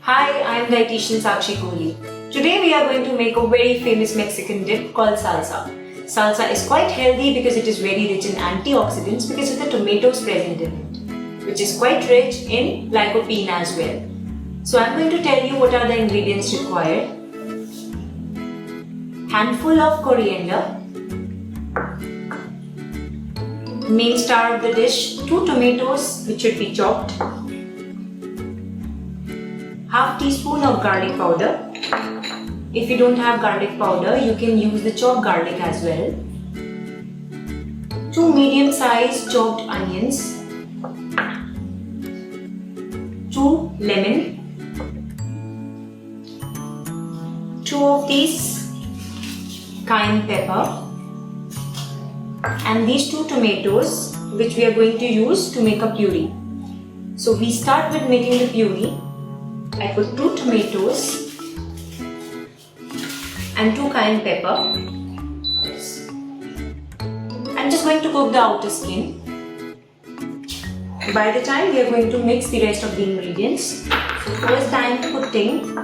Hi, I'm dietitian Sakshi Kohli. Today we are going to make a very famous Mexican dip called salsa. Salsa is quite healthy because it is very rich in antioxidants because of the tomatoes present in it, which is quite rich in lycopene as well. So I'm going to tell you what are the ingredients required. Handful of coriander, main star of the dish, 2 tomatoes which should be chopped, half teaspoon of garlic powder. If you don't have garlic powder, you can use the chopped garlic as well. 2 medium-sized chopped onions, 2 lemon, 2 of these cayenne pepper, and these 2 tomatoes which we are going to use to make a puree. So we start with making the puree. I put 2 tomatoes and 2 cayenne pepper. I'm just going to cook the outer skin. By the time we are going to mix the rest of the ingredients. So first I am putting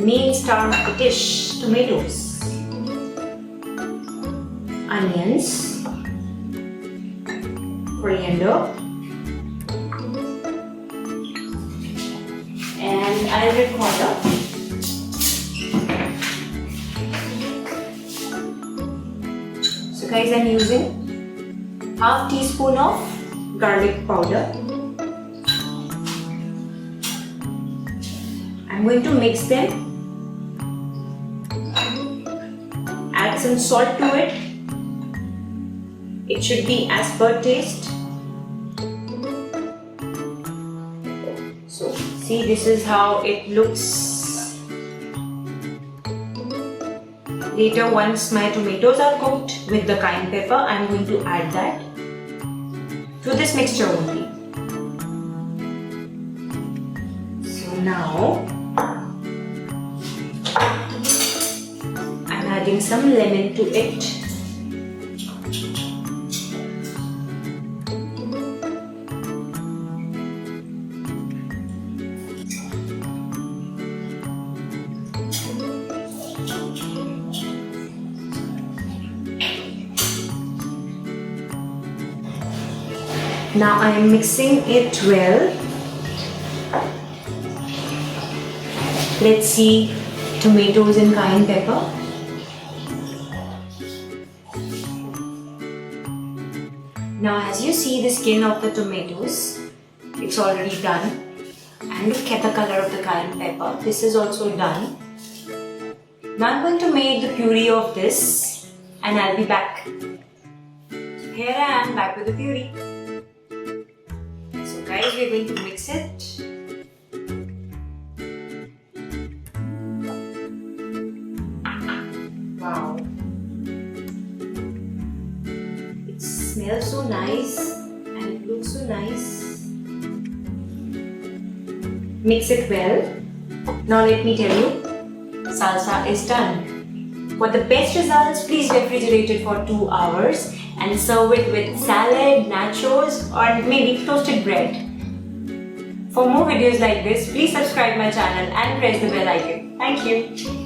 main star of the dish, tomatoes, onions, coriander, and I'll add water. So guys, I'm using half teaspoon of garlic powder. I'm going to mix them. Add some salt to it. It should be as per taste. So see, this is how it looks. Later, once my tomatoes are cooked with the cayenne pepper, I'm going to add that to this mixture only. So now I'm adding some lemon to it. Now I am mixing it well. Let's see tomatoes and cayenne pepper. Now as you see the skin of the tomatoes, it's already done. And look at the color of the cayenne pepper. This is also done. Now I'm going to make the puree of this and I'll be back. Here I am back with the puree. So guys, we're going to mix it. Wow. It smells so nice and it looks so nice. Mix it well. Now let me tell you, salsa is done. For the best results, please refrigerate it for 2 hours and serve it with salad, nachos, or maybe toasted bread. For more videos like this, please subscribe my channel and press the bell icon. Thank you.